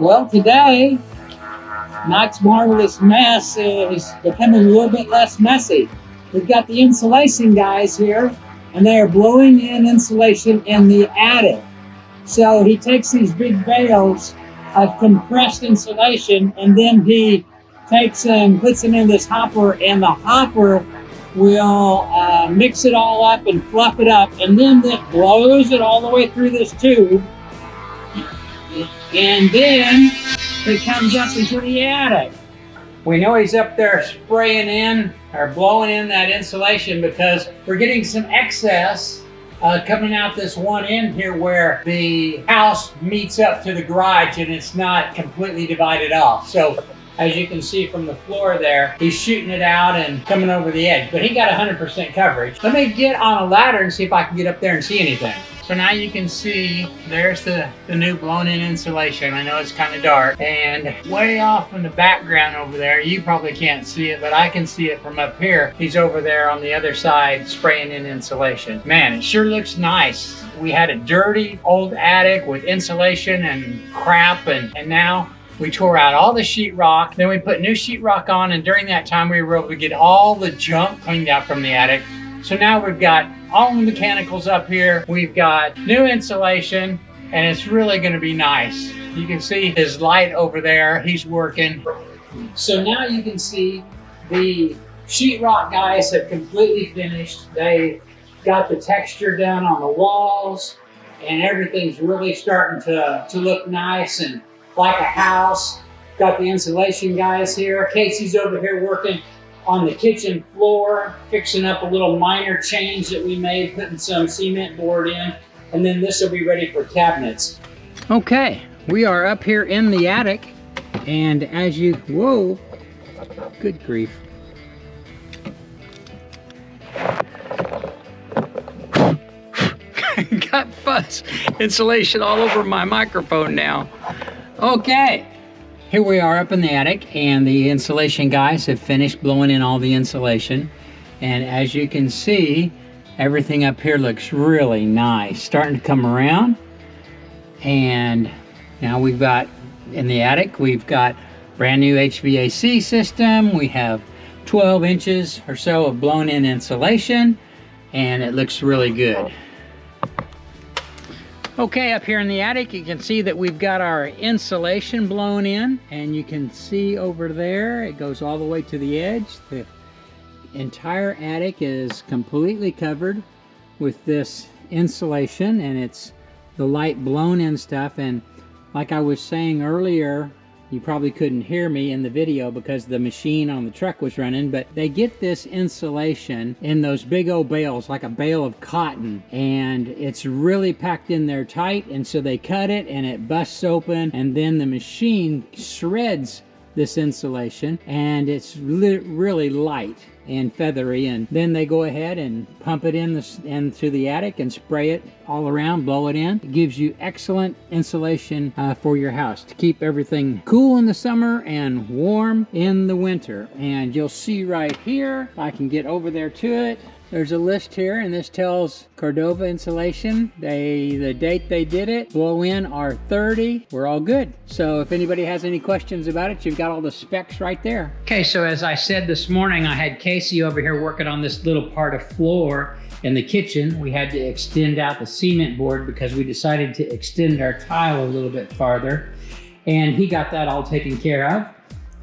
Well, today, Mike's Marvelous Mess is becoming a little bit less messy. We've got the insulation guys here, and they are blowing in insulation in the attic. So he takes these big bales of compressed insulation, and then he takes them, puts them in this hopper, and the hopper will mix it all up and fluff it up, and then it blows it all the way through this tube, and then it comes up into the attic. We know he's up there spraying in or blowing in that insulation because we're getting some excess coming out this one end here where the house meets up to the garage and it's not completely divided off. So as you can see from the floor there, he's shooting it out and coming over the edge, but he got 100% coverage. Let me get on a ladder and see if I can get up there and see anything. So now you can see there's the new blown in insulation. I know it's kind of dark, and way off in the background over there, you probably can't see it, but I can see it from up here. He's over there on the other side spraying in insulation. Man, it sure looks nice. We had a dirty old attic with insulation and crap, and now we tore out all the sheetrock, then we put new sheetrock on, and during that time we were able to get all the junk cleaned out from the attic. So now we've got all the mechanicals up here, we've got new insulation, and it's really gonna be nice. You can see his light over there, he's working. So now you can see the sheetrock guys have completely finished. They got the texture done on the walls, and everything's really starting to look nice and like a house. Got the insulation guys here. Casey's over here working on the kitchen floor, fixing up a little minor change that we made, putting some cement board in, and then this will be ready for cabinets. Okay, we are up here in the attic, and as you, whoa, good grief. Got fuzz insulation all over my microphone now. Okay, here we are up in the attic, and the insulation guys have finished blowing in all the insulation. And as you can see, everything up here looks really nice. Starting to come around. And now we've got, in the attic, we've got brand new HVAC system. We have 12 inches or so of blown in insulation, and it looks really good. Okay, up here in the attic, you can see that we've got our insulation blown in, and you can see over there, it goes all the way to the edge. The entire attic is completely covered with this insulation, and it's the light blown in stuff. And like I was saying earlier, you probably couldn't hear me in the video because the machine on the truck was running, but they get this insulation in those big old bales, like a bale of cotton, and it's really packed in there tight, and so they cut it and it busts open, and then the machine shreds this insulation, and it's really light and feathery, and then they go ahead and pump it into the attic and spray it all around, blow it in. It gives you excellent insulation for your house to keep everything cool in the summer and warm in the winter. And you'll see right here, if I can get over there to it, there's a list here, and this tells Cordova Insulation. The date they did it, blow in are 30. We're all good. So if anybody has any questions about it, you've got all the specs right there. Okay, so as I said this morning, I had Casey over here working on this little part of floor in the kitchen. We had to extend out the cement board because we decided to extend our tile a little bit farther. And he got that all taken care of.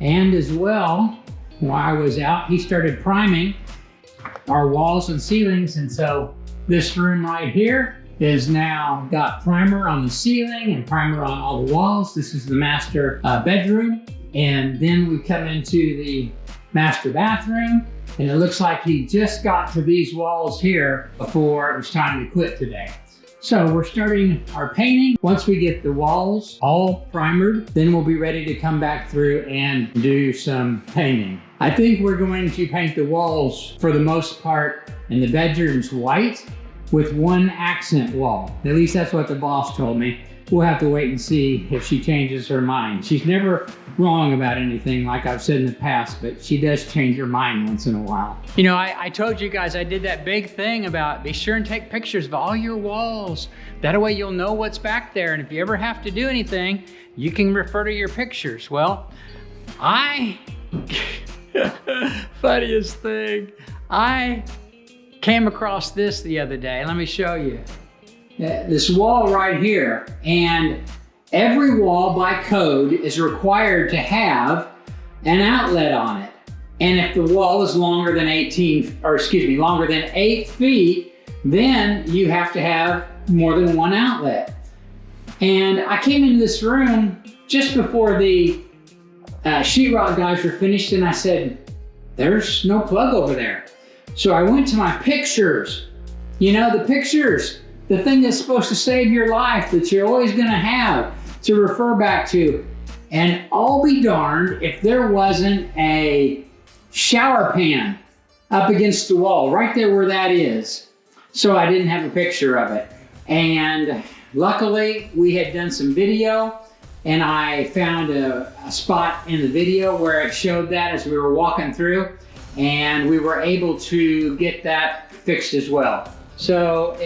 And as well, while I was out, he started priming our walls and ceilings, and so this room right here is now got primer on the ceiling and primer on all the walls. This is the master bedroom, and then we come into the master bathroom, and it looks like he just got to these walls here before it was time to quit today. So we're starting our painting. Once we get the walls all primered, then we'll be ready to come back through and do some painting. I think we're going to paint the walls for the most part in the bedrooms white, with one accent wall. At least that's what the boss told me. We'll have to wait and see if she changes her mind. She's never wrong about anything, like I've said in the past, but she does change her mind once in a while. You know, I told you guys I did that big thing about be sure and take pictures of all your walls. That way you'll know what's back there, and if you ever have to do anything, you can refer to your pictures. Well, funniest thing, I came across this the other day. Let me show you. This wall right here, and every wall by code is required to have an outlet on it. And if the wall is longer than 8 feet, then you have to have more than one outlet. And I came into this room just before the sheetrock guys were finished, and I said, there's no plug over there. So I went to my pictures. You know, the pictures, the thing that's supposed to save your life, that you're always gonna have to refer back to. And I'll be darned if there wasn't a shower pan up against the wall, right there where that is. So I didn't have a picture of it. And luckily, we had done some video, and I found a spot in the video where it showed that as we were walking through, and we were able to get that fixed as well. So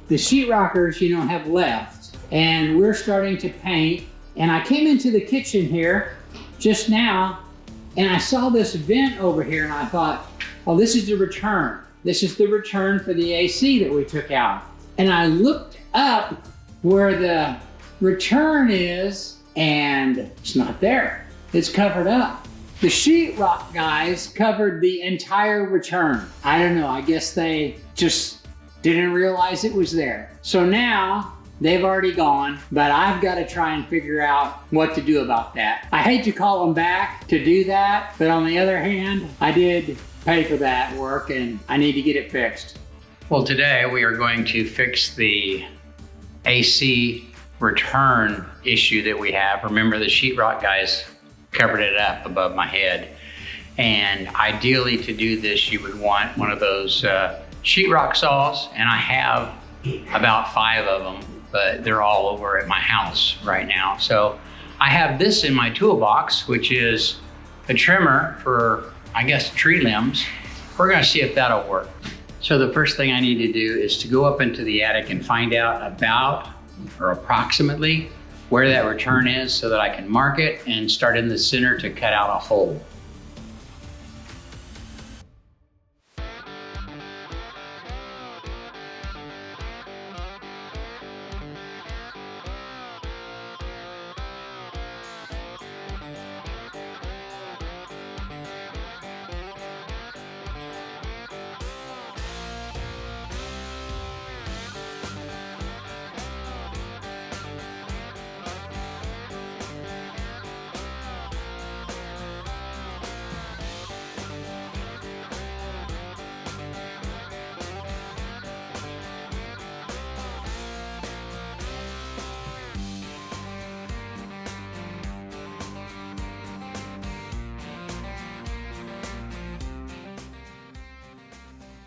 the sheetrockers, you know, have left, and we're starting to paint. And I came into the kitchen here just now, and I saw this vent over here, and I thought, oh, this is the return. This is the return for the AC that we took out. And I looked up where the return is, and it's not there. It's covered up. The sheetrock guys covered the entire return. I don't know, I guess they just didn't realize it was there. So now they've already gone, but I've got to try and figure out what to do about that. I hate to call them back to do that, but on the other hand, I did pay for that work and I need to get it fixed. Well, today we are going to fix the AC return issue that we have. Remember, the sheetrock guys covered it up above my head. And ideally to do this, you would want one of those sheetrock saws, and I have about 5 of them, but they're all over at my house right now. So I have this in my toolbox, which is a trimmer for, I guess, tree limbs. We're gonna see if that'll work. So the first thing I need to do is to go up into the attic and find out about, or approximately, where that return is so that I can mark it and start in the center to cut out a hole.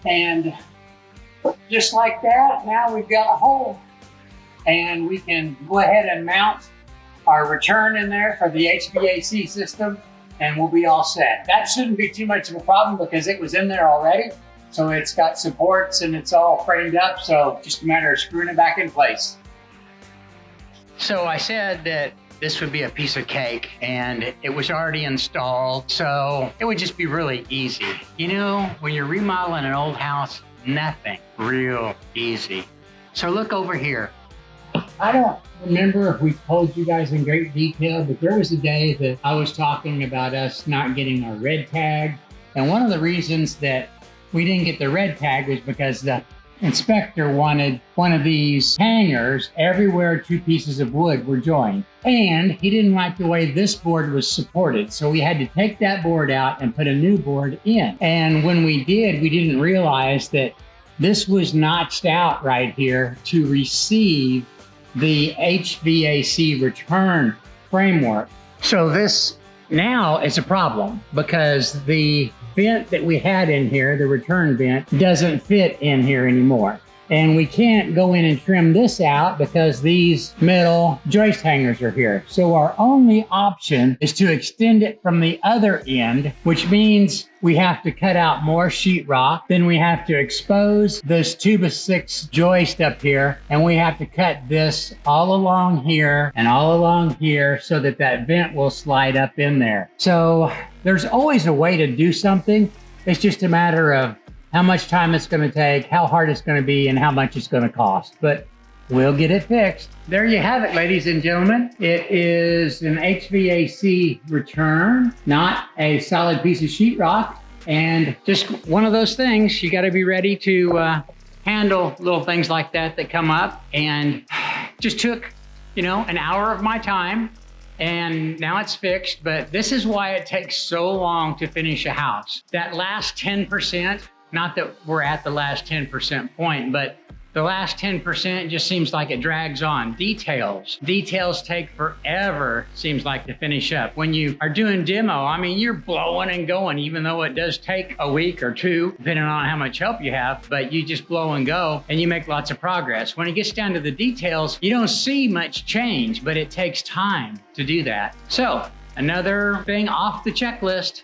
And just like that, now we've got a hole, and we can go ahead and mount our return in there for the HVAC system, and we'll be all set. That shouldn't be too much of a problem because it was in there already. So it's got supports and it's all framed up. So just a matter of screwing it back in place. So I said that this would be a piece of cake, and it was already installed, so it would just be really easy. You know, when you're remodeling an old house, nothing real easy. So look over here. I don't remember if we told you guys in great detail, but there was a day that I was talking about us not getting our red tag. And one of the reasons that we didn't get the red tag was because the inspector wanted one of these hangers everywhere 2 pieces of wood were joined. And he didn't like the way this board was supported. So we had to take that board out and put a new board in. And when we did, we didn't realize that this was notched out right here to receive the HVAC return framework. So this now is a problem because the vent that we had in here, the return vent, doesn't fit in here anymore. And we can't go in and trim this out because these metal joist hangers are here. So our only option is to extend it from the other end, which means we have to cut out more sheetrock. Then we have to expose this 2x6 joist up here, and we have to cut this all along here and all along here so that that vent will slide up in there. So there's always a way to do something. It's just a matter of how much time it's going to take, how hard it's going to be, and how much it's going to cost. But we'll get it fixed. There you have it, ladies and gentlemen. It is an HVAC return, not a solid piece of sheetrock. And just one of those things, you got to be ready to handle little things like that come up. And just took, an hour of my time. And now it's fixed. But this is why it takes so long to finish a house. That last 10%, not that we're at the last 10% point, but the last 10% just seems like it drags on. Details take forever, seems like, to finish up. When you are doing demo, I mean, you're blowing and going, even though it does take a week or two, depending on how much help you have, but you just blow and go and you make lots of progress. When it gets down to the details, you don't see much change, but it takes time to do that. So, another thing off the checklist.